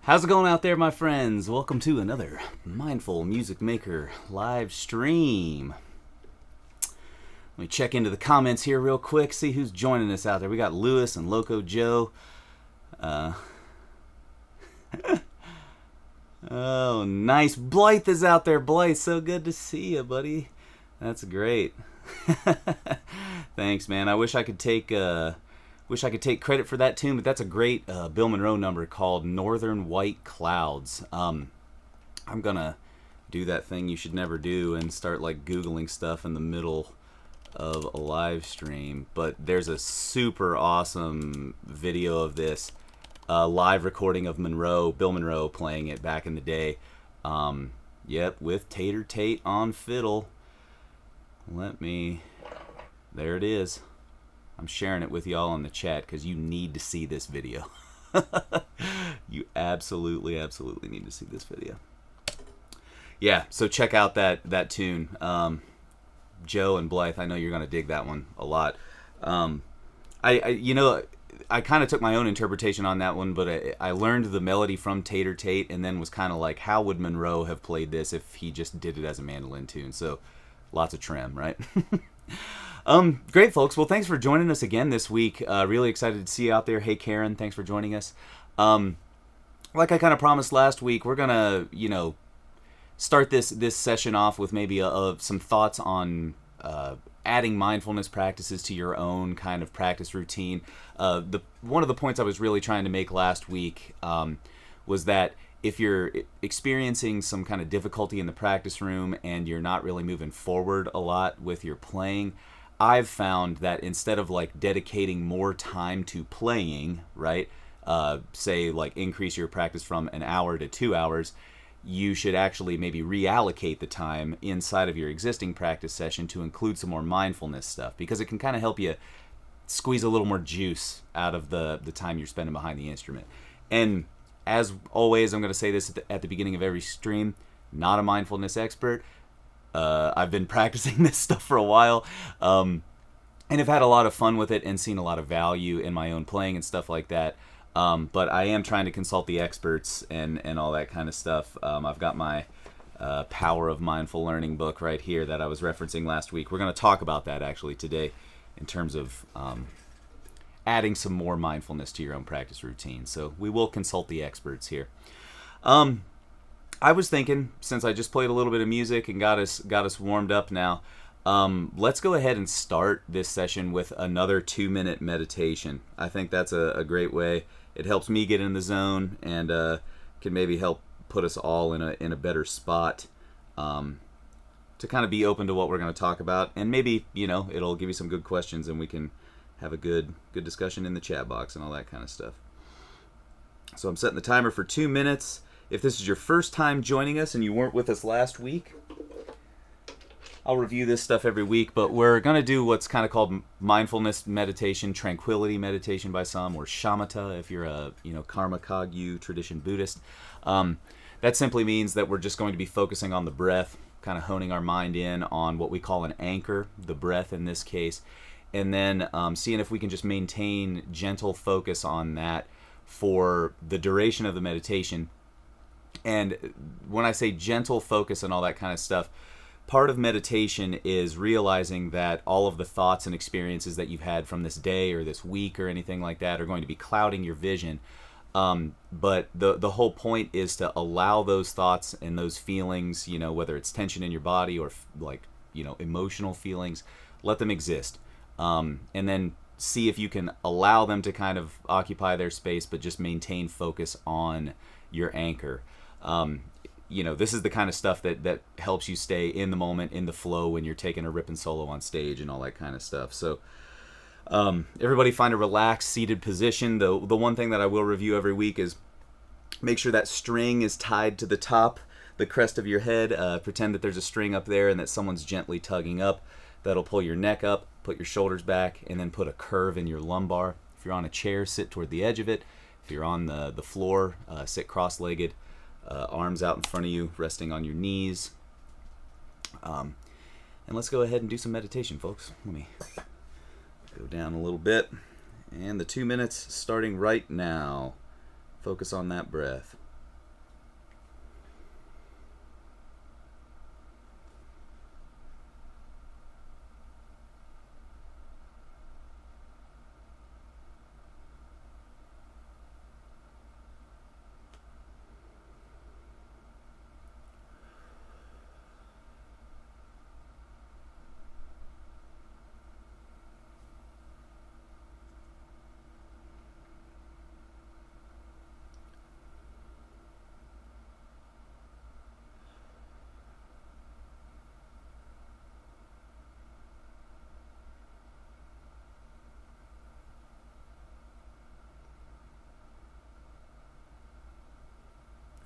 How's it going out there, my friends? Welcome to another Mindful Music Maker live stream. Let me check into the comments here real quick, see who's joining us out there. We got Lewis and Loco Joe. Oh, nice. Blythe is out there. Blythe, so good to see you, buddy. That's great. Thanks, man. I wish I could take credit for that tune, but that's a great Bill Monroe number called Northern White Clouds. I'm gonna do that thing you should never do and start like Googling stuff in the middle of a live stream, but there's a super awesome video of this live recording of Bill Monroe playing it back in the day. Yep, with Tater Tate on fiddle. There it is. I'm sharing it with y'all in the chat because you need to see this video. You absolutely need to see this video. Yeah, so check out that tune. Joe and Blythe, I know you're going to dig that one a lot. I kind of took my own interpretation on that one, but I learned the melody from Tater Tate and then was kind of like, how would Monroe have played this if he just did it as a mandolin tune? So lots of trim, right? Great, folks. Well, thanks for joining us again this week. Really excited to see you out there. Hey, Karen, thanks for joining us. Like I kind of promised last week, we're going to, start this session off with maybe some thoughts on adding mindfulness practices to your own kind of practice routine. One of the points I was really trying to make last week was that if you're experiencing some kind of difficulty in the practice room and you're not really moving forward a lot with your playing, I've found that instead of like dedicating more time to playing, right, say like increase your practice from an hour to 2 hours, you should actually maybe reallocate the time inside of your existing practice session to include some more mindfulness stuff, because it can kind of help you squeeze a little more juice out of the time you're spending behind the instrument. And as always, I'm going to say this at the beginning of every stream, not a mindfulness expert. I've been practicing this stuff for a while, and I've had a lot of fun with it and seen a lot of value in my own playing and stuff like that. But I am trying to consult the experts and all that kind of stuff. I've got my Power of Mindful Learning book right here that I was referencing last week. We're going to talk about that actually today in terms of adding some more mindfulness to your own practice routine. So we will consult the experts here. I was thinking, since I just played a little bit of music and got us warmed up now, let's go ahead and start this session with another 2-minute meditation. I think that's a great way. It helps me get in the zone and can maybe help put us all in a better spot to kind of be open to what we're going to talk about. And maybe, it'll give you some good questions and we can have a good discussion in the chat box and all that kind of stuff. So I'm setting the timer for 2 minutes. If this is your first time joining us and you weren't with us last week, I'll review this stuff every week, but we're going to do what's kind of called mindfulness meditation, tranquility meditation by some, or shamatha if you're a Karma Kagyu tradition Buddhist. That simply means that we're just going to be focusing on the breath, kind of honing our mind in on what we call an anchor, the breath in this case, and then seeing if we can just maintain gentle focus on that for the duration of the meditation. And when I say gentle focus and all that kind of stuff, part of meditation is realizing that all of the thoughts and experiences that you've had from this day or this week or anything like that are going to be clouding your vision. But the whole point is to allow those thoughts and those feelings, whether it's tension in your body or emotional feelings, let them exist. And then see if you can allow them to kind of occupy their space, but just maintain focus on your anchor. This is the kind of stuff that helps you stay in the moment, in the flow when you're taking a ripping solo on stage and all that kind of stuff. So everybody find a relaxed seated position. The one thing that I will review every week is make sure that string is tied to the top, the crest of your head. Pretend that there's a string up there and that someone's gently tugging up. That'll pull your neck up, put your shoulders back, and then put a curve in your lumbar. If you're on a chair, sit toward the edge of it. If you're on the floor, sit cross-legged. Arms out in front of you, resting on your knees. And let's go ahead and do some meditation, folks. Let me go down a little bit And the 2 minutes starting right now. Focus on that breath.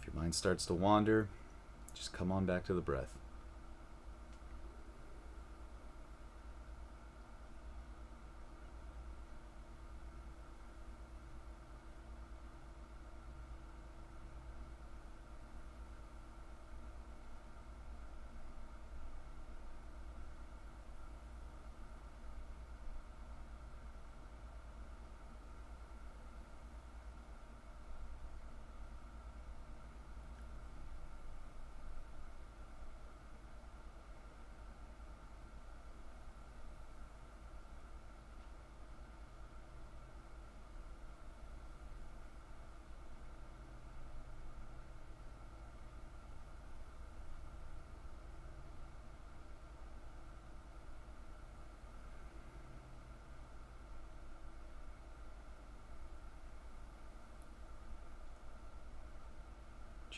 If your mind starts to wander, just come on back to the breath.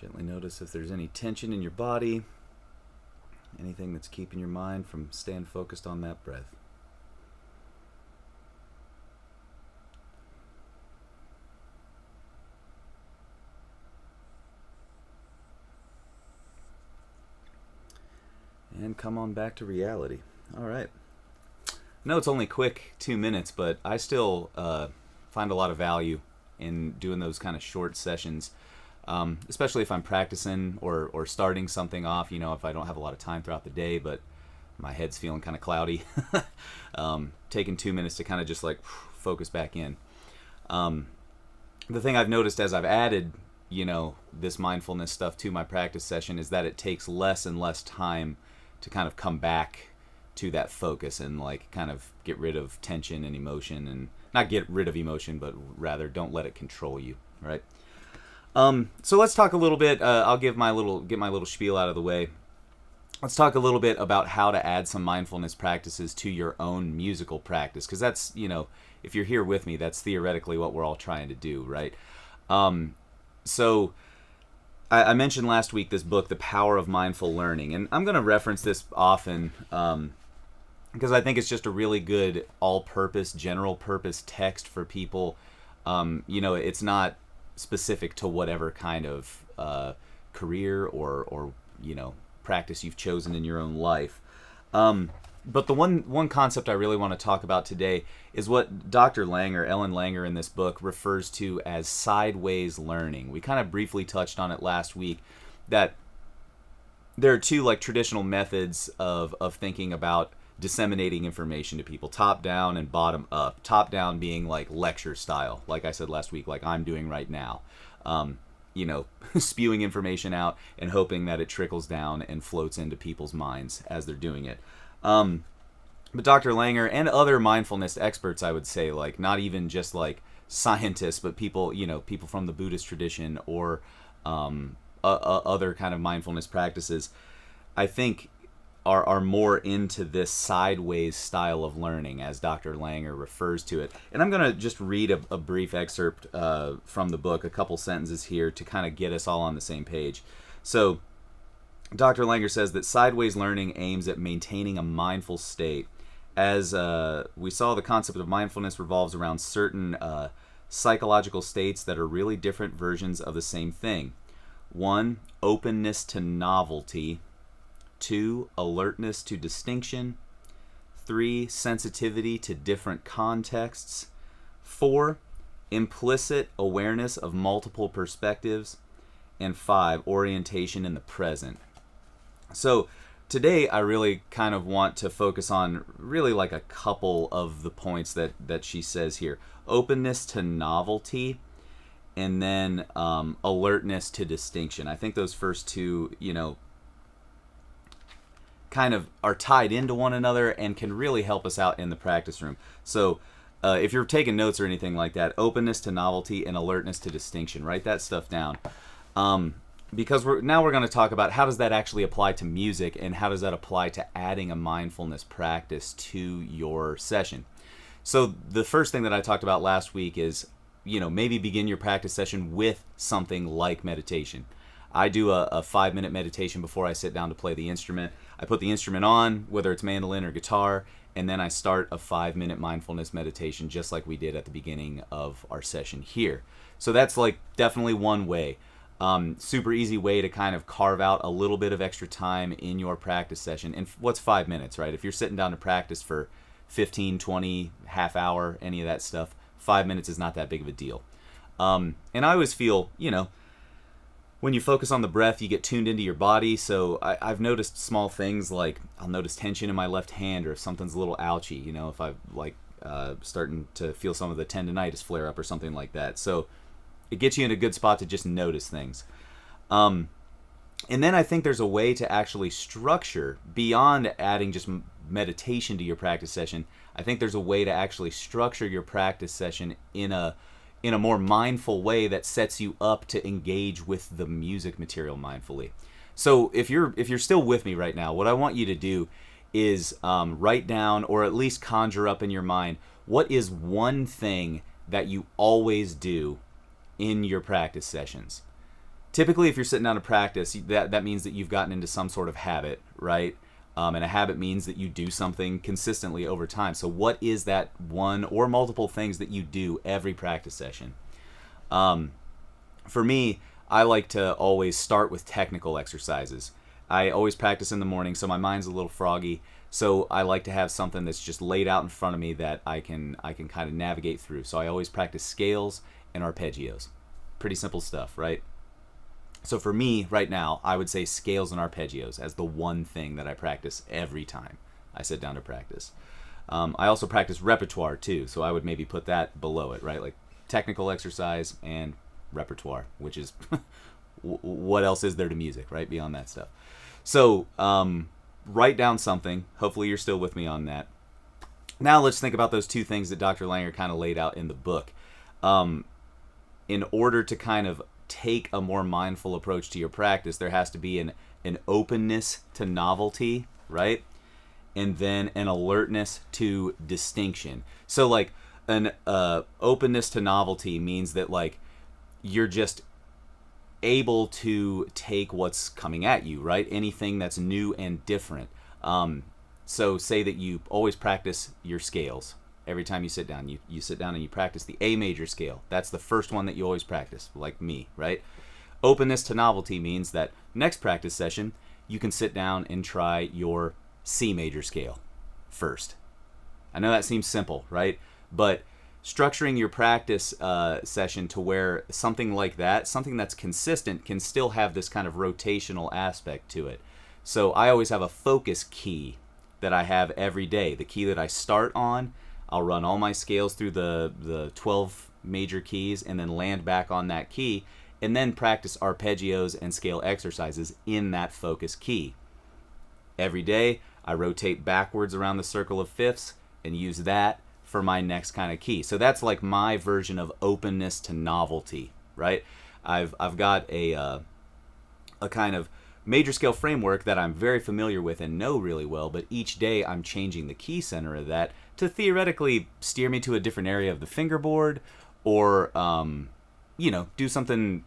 Gently notice if there's any tension in your body, anything that's keeping your mind from staying focused on that breath. And come on back to reality. All right. I know it's only quick 2 minutes, but I still find a lot of value in doing those kind of short sessions. Especially if I'm practicing or starting something off, if I don't have a lot of time throughout the day, but my head's feeling kind of cloudy. Taking 2 minutes to kind of just focus back in. The thing I've noticed as I've added, this mindfulness stuff to my practice session is that it takes less and less time to kind of come back to that focus and kind of get rid of tension and emotion, and not get rid of emotion, but rather don't let it control you, right? So let's talk a little bit. I'll get my little spiel out of the way. Let's talk a little bit about how to add some mindfulness practices to your own musical practice, because that's, if you're here with me, that's theoretically what we're all trying to do, right? So I mentioned last week this book, The Power of Mindful Learning, and I'm going to reference this often because I think it's just a really good all-purpose, general-purpose text for people. It's not specific to whatever kind of career or practice you've chosen in your own life. But the one concept I really want to talk about today is what Dr. Langer, Ellen Langer in this book, refers to as sideways learning. We kind of briefly touched on it last week, that there are two traditional methods of thinking about disseminating information to people, top down and bottom up. Top down being lecture style, like I said last week, like I'm doing right now. Spewing information out and hoping that it trickles down and floats into people's minds as they're doing it. But Dr. Langer and other mindfulness experts, I would say, not even just scientists, but people, people from the Buddhist tradition or other kind of mindfulness practices, I think are more into this sideways style of learning, as Dr. Langer refers to it. And I'm going to just read a brief excerpt from the book, a couple sentences here to kind of get us all on the same page. So Dr. Langer says that sideways learning aims at maintaining a mindful state. As we saw, the concept of mindfulness revolves around certain psychological states that are really different versions of the same thing. 1, openness to novelty. 2, alertness to distinction. 3, sensitivity to different contexts. 4, implicit awareness of multiple perspectives. And 5, orientation in the present. So today I really kind of want to focus on really like a couple of the points that she says here. Openness to novelty, and then alertness to distinction. I think those first two, kind of are tied into one another and can really help us out in the practice room. So if you're taking notes or anything like that, openness to novelty and alertness to distinction, write that stuff down. Because we're going to talk about how does that actually apply to music, and how does that apply to adding a mindfulness practice to your session. So the first thing that I talked about last week is, maybe begin your practice session with something like meditation. I do a 5-minute meditation before I sit down to play the instrument. I put the instrument on, whether it's mandolin or guitar, and then I start a 5-minute mindfulness meditation just like we did at the beginning of our session here. So that's like definitely one way. Super easy way to kind of carve out a little bit of extra time in your practice session. And what's 5 minutes, right? If you're sitting down to practice for 15, 20, half hour, any of that stuff, 5 minutes is not that big of a deal. And I always feel, when you focus on the breath, you get tuned into your body. So I've noticed small things like I'll notice tension in my left hand, or if something's a little ouchy, if I like starting to feel some of the tendonitis flare up or something like that. So it gets you in a good spot to just notice things. And then I think there's a way to actually structure, beyond adding just meditation to your practice session, I think there's a way to actually structure your practice session in a more mindful way that sets you up to engage with the music material mindfully. So if you're still with me right now, what I want you to do is write down, or at least conjure up in your mind, what is one thing that you always do in your practice sessions. Typically, if you're sitting down to practice, that means that you've gotten into some sort of habit, right? And a habit means that you do something consistently over time. So what is that one or multiple things that you do every practice session? For me, I like to always start with technical exercises. I always practice in the morning, so my mind's a little froggy. So I like to have something that's just laid out in front of me that I can kind of navigate through. So I always practice scales and arpeggios. Pretty simple stuff, right? So for me, right now, I would say scales and arpeggios as the one thing that I practice every time I sit down to practice. I also practice repertoire too, so I would maybe put that below it, right? Like technical exercise and repertoire, which is what else is there to music, right? Beyond that stuff. So write down something. Hopefully you're still with me on that. Now let's think about those two things that Dr. Langer kind of laid out in the book. In order to kind of take a more mindful approach to your practice, there has to be an openness to novelty, right? And then an alertness to distinction. So like an openness to novelty means that like you're just able to take what's coming at you, right? Anything that's new and different. So say that you always practice your scales. Every time you sit down, you sit down and you practice the A major scale. That's the first one that you always practice, like me, right? Openness to novelty means that next practice session, you can sit down and try your C major scale first. I know that seems simple, right? But structuring your practice session to where something like that, something that's consistent, can still have this kind of rotational aspect to it. So I always have a focus key that I have every day. The key that I start on, I'll run all my scales through the 12 major keys and then land back on that key, and then practice arpeggios and scale exercises in that focus key. Every day, I rotate backwards around the circle of fifths and use that for my next kind of key. So that's like my version of openness to novelty, right? I've got a kind of major scale framework that I'm very familiar with and know really well, but each day I'm changing the key center of that to theoretically steer me to a different area of the fingerboard, or do something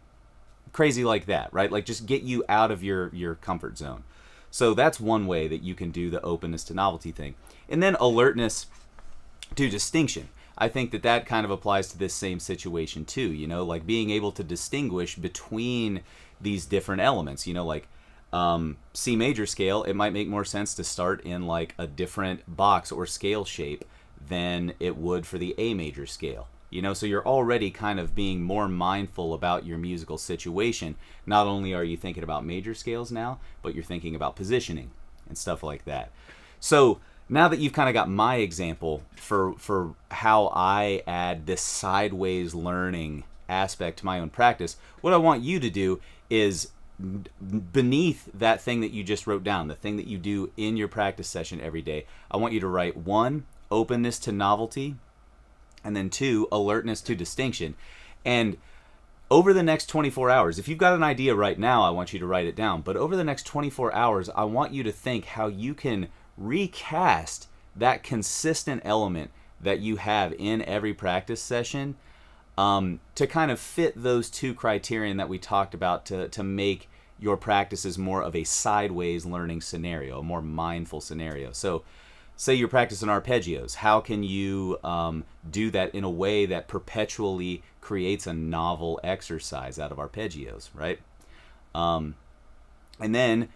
crazy like that, right? Like just get you out of your comfort zone. So that's one way that you can do the openness to novelty thing. And then alertness to distinction. I think that kind of applies to this same situation too, like being able to distinguish between these different elements, like C major scale, it might make more sense to start in like a different box or scale shape than it would for the A major scale. So you're already kind of being more mindful about your musical situation. Not only are you thinking about major scales now, but you're thinking about positioning. and stuff like that. So now that you've kind of got my example for how I add this sideways learning aspect to my own practice, what I want you to do is beneath that thing that you just wrote down, the thing that you do in your practice session every day, I want you to write 1, openness to novelty, and then 2, alertness to distinction. And over the next 24 hours, if you've got an idea right now, I want you to write it down. But over the next 24 hours, I want you to think how you can recast that consistent element that you have in every practice session to kind of fit those 2 criterion that we talked about to make your practices more of a sideways learning scenario, a more mindful scenario. So say you're practicing arpeggios. How can you do that in a way that perpetually creates a novel exercise out of arpeggios, right? And then,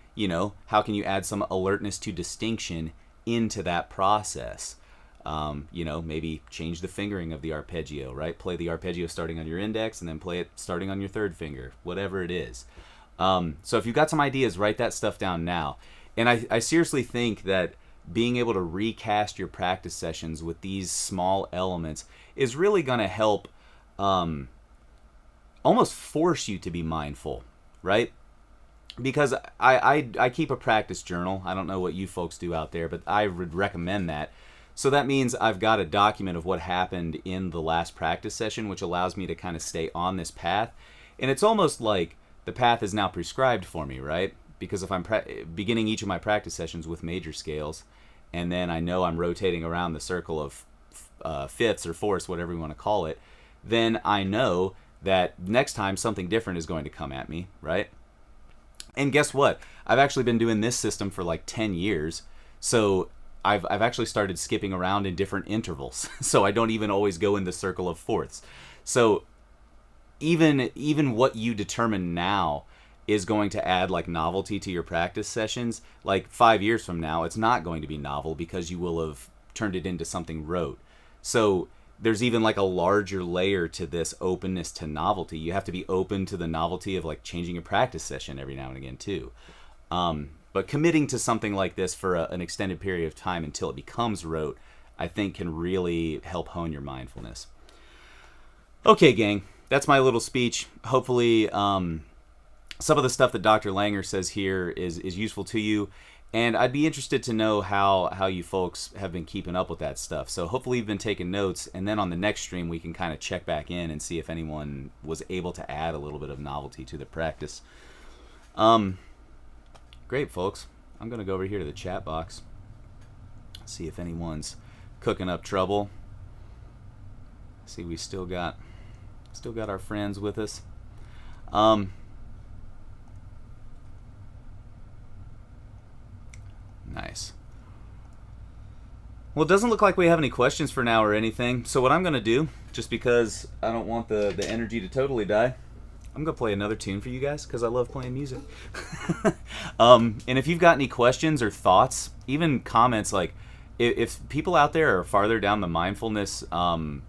how can you add some alertness to distinction into that process? Maybe change the fingering of the arpeggio, right? Play the arpeggio starting on your index and then play it starting on your 3rd finger, whatever it is. So if you've got some ideas, write that stuff down now. And I seriously think that being able to recast your practice sessions with these small elements is really going to help almost force you to be mindful, right? Because I keep a practice journal. I don't know what you folks do out there, but I would recommend that. So that means I've got a document of what happened in the last practice session, which allows me to kind of stay on this path. And it's almost like the path is now prescribed for me, right? Because if I'm beginning each of my practice sessions with major scales, and then I know I'm rotating around the circle of fifths or fourths, whatever you want to call it, then I know that next time something different is going to come at me, right? And guess what? I've actually been doing this system for like 10 years. So I've actually started skipping around in different intervals. So I don't even always go in the circle of fourths. So even what you determine now is going to add like novelty to your practice sessions. Like 5 years from now, it's not going to be novel because you will have turned it into something rote. So there's even like a larger layer to this openness to novelty. You have to be open to the novelty of like changing your practice session every now and again too. But committing to something like this for an extended period of time until it becomes rote, I think can really help hone your mindfulness. Okay, gang, that's my little speech. Hopefully some of the stuff that Dr. Langer says here is useful to you. And I'd be interested to know how you folks have been keeping up with that stuff. So hopefully you've been taking notes, and then on the next stream we can kind of check back in and see if anyone was able to add a little bit of novelty to the practice. Great, folks. I'm going to go over here to the chat box, see if anyone's cooking up trouble. See, we still got our friends with us. Nice. Well, it doesn't look like we have any questions for now or anything. So what I'm going to do, just because I don't want the energy to totally die, I'm going to play another tune for you guys because I love playing music. And if you've got any questions or thoughts, even comments, like if people out there are farther down the mindfulness kind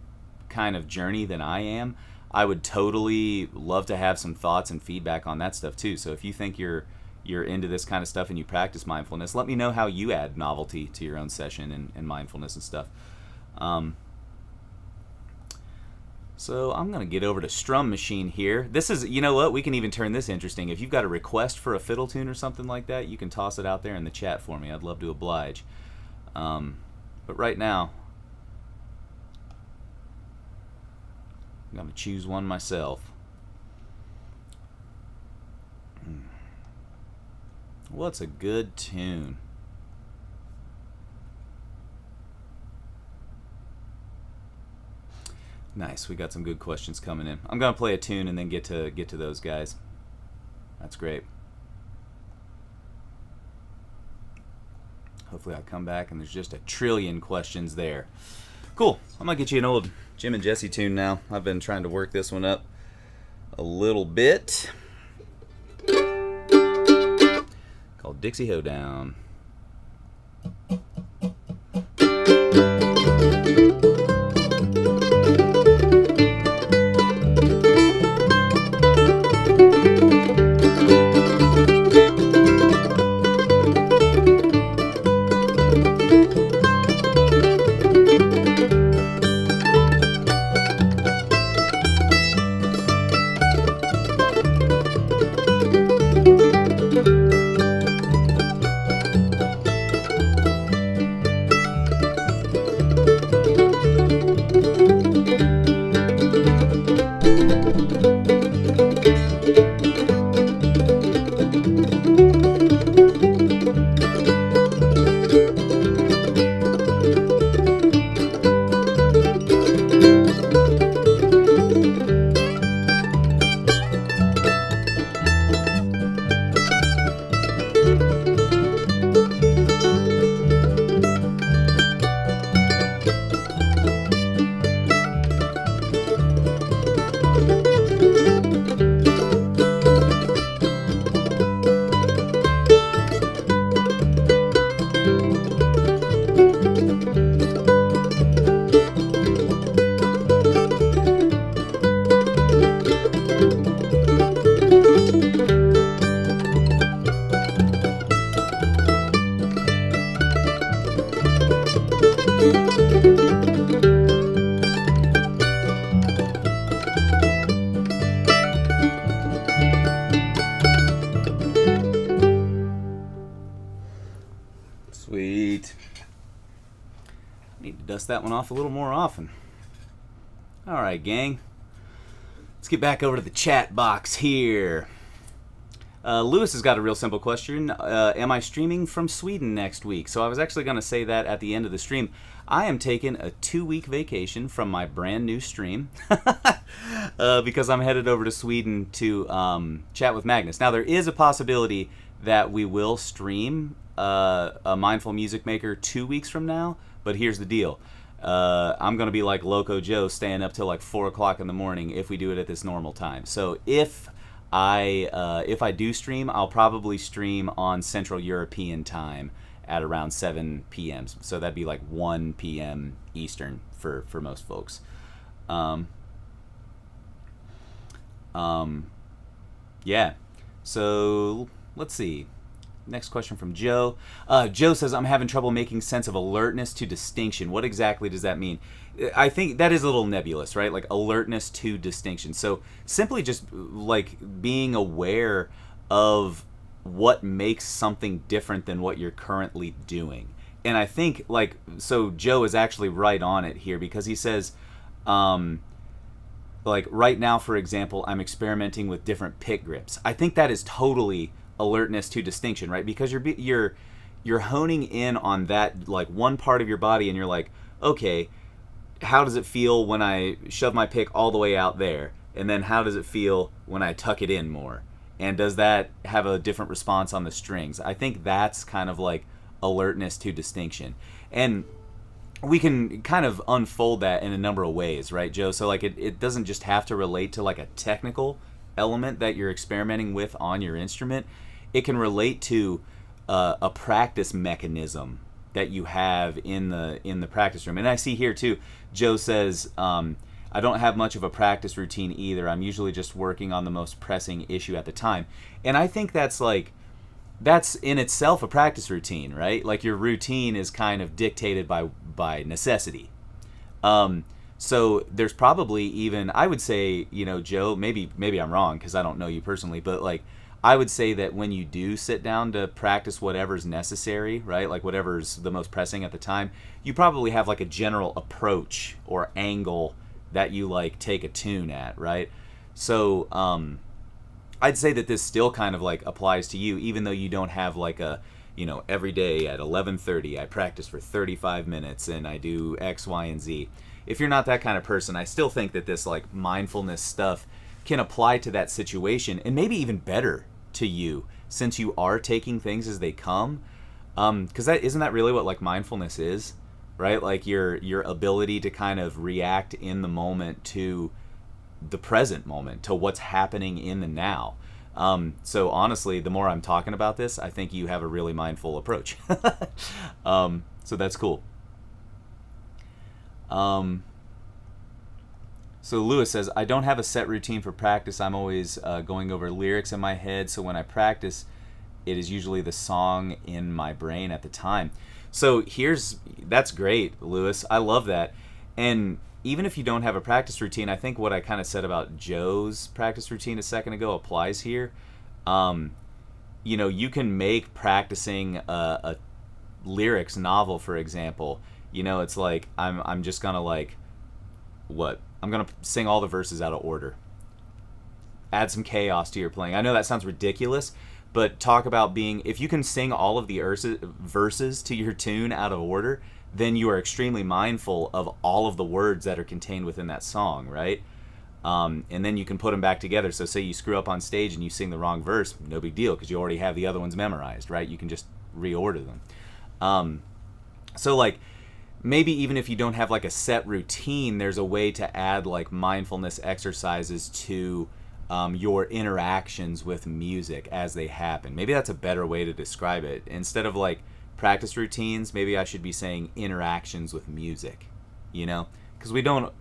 of journey than I am, I would totally love to have some thoughts and feedback on that stuff too. So if you think you're into this kind of stuff and you practice mindfulness, let me know how you add novelty to your own session and mindfulness and stuff. So I'm going to get over to Strum Machine here. This is, you know what, we can even turn this interesting. If you've got a request for a fiddle tune or something like that, you can toss it out there in the chat for me. I'd love to oblige. But right now, I'm going to choose one myself. What's a good tune? Nice, we got some good questions coming in. I'm gonna play a tune and then get to those guys. That's great. Hopefully I'll come back and there's just a trillion questions there. Cool. I'm gonna get you an old Jim and Jesse tune now. I've been trying to work this one up a little bit. Called Dixie Hoedown. dust that one off a little more often. All right, gang. Let's get back over to the chat box here. Lewis has got a real simple question. Am I streaming from Sweden next week? So I was actually going to say that at the end of the stream. I am taking a 2-week vacation from my brand new stream because I'm headed over to Sweden to chat with Magnus. Now, there is a possibility that we will stream a Mindful Music Maker 2 weeks from now, but here's the deal. I'm going to be like Loco Joe, staying up till like 4 o'clock in the morning if we do it at this normal time. So if I do stream, I'll probably stream on Central European time at around 7 p.m. So that'd be like 1 p.m. Eastern for most folks. Yeah. So let's see. Next question from Joe. Joe says, I'm having trouble making sense of alertness to distinction. What exactly does that mean? I think that is a little nebulous, right? Like alertness to distinction. So simply just like being aware of what makes something different than what you're currently doing. And I think like, so Joe is actually right on it here because he says, like right now, for example, I'm experimenting with different pick grips. I think that is totally alertness to distinction, right? Because you're honing in on that like one part of your body and you're like, okay, how does it feel when I shove my pick all the way out there? And then how does it feel when I tuck it in more? And does that have a different response on the strings? I think that's kind of like alertness to distinction. And we can kind of unfold that in a number of ways, right, Joe? So like it doesn't just have to relate to like a technical element that you're experimenting with on your instrument. It can relate to a practice mechanism that you have in the practice room. And I see here too, Joe says, I don't have much of a practice routine either. I'm usually just working on the most pressing issue at the time. And I think that's in itself a practice routine, right? Like your routine is kind of dictated by necessity. So there's probably even, I would say, Joe, maybe I'm wrong because I don't know you personally, but like I would say that when you do sit down to practice whatever's necessary, right, like whatever's the most pressing at the time, you probably have like a general approach or angle that you like take a tune at, right? So I'd say that this still kind of like applies to you, even though you don't have like a, every day at 11:30 I practice for 35 minutes and I do X, Y, and Z. If you're not that kind of person, I still think that this like mindfulness stuff can apply to that situation and maybe even better to you since you are taking things as they come. Because isn't that really what like mindfulness is, right? Like your ability to kind of react in the moment to the present moment, to what's happening in the now. So honestly, the more I'm talking about this, I think you have a really mindful approach. So that's cool. So Lewis says, I don't have a set routine for practice. I'm always going over lyrics in my head. So when I practice, it is usually the song in my brain at the time. So that's great, Lewis. I love that. And even if you don't have a practice routine, I think what I kind of said about Joe's practice routine a second ago applies here. You can make practicing a lyrics novel, for example. It's like I'm just gonna like I'm gonna sing all the verses out of order. Add some chaos to your playing. I know that sounds ridiculous, but talk about if you can sing all of the verses to your tune out of order, then you are extremely mindful of all of the words that are contained within that song, right? And then you can put them back together. So say you screw up on stage and you sing the wrong verse, no big deal because you already have the other ones memorized, right? You can just reorder them. So like maybe even if you don't have like a set routine, there's a way to add like mindfulness exercises to your interactions with music as they happen. Maybe that's a better way to describe it. Instead of like practice routines, maybe I should be saying interactions with music, because we don't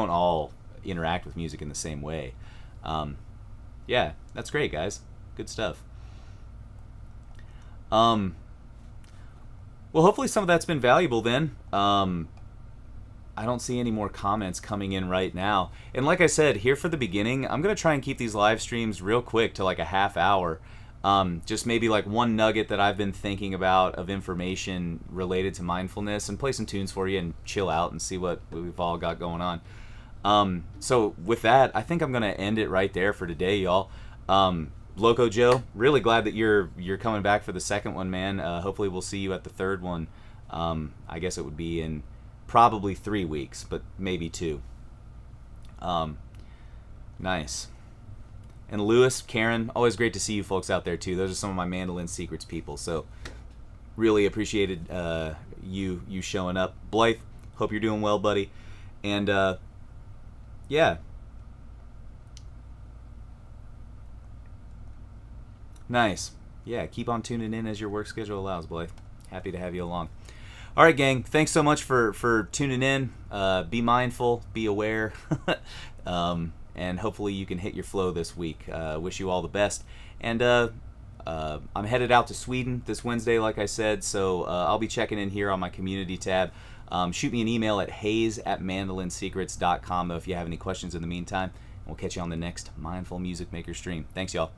all interact with music in the same way. Yeah, that's great, guys. Good stuff. Well, hopefully some of that's been valuable then. I don't see any more comments coming in right now. And like I said, here for the beginning, I'm going to try and keep these live streams real quick to like a half hour. Just maybe like one nugget that I've been thinking about of information related to mindfulness, and play some tunes for you and chill out and see what we've all got going on. So with that, I think I'm gonna end it right there for today, y'all. Loco Joe, really glad that you're coming back for the second one, man. Hopefully we'll see you at the third one. I guess it would be in probably 3 weeks, but maybe 2. Nice. And Lewis, Karen, always great to see you folks out there too. Those are some of my Mandolin Secrets people. So really appreciated you showing up. Blythe, hope you're doing well, buddy. And yeah. Nice. Yeah, keep on tuning in as your work schedule allows, Blythe. Happy to have you along. All right, gang. Thanks so much for tuning in. Be mindful. Be aware. And hopefully you can hit your flow this week. Wish you all the best. And I'm headed out to Sweden this Wednesday, like I said, so I'll be checking in here on my community tab. Shoot me an email at hayes@mandolinsecrets.com, though, if you have any questions in the meantime. We'll catch you on the next Mindful Music Maker stream. Thanks, y'all.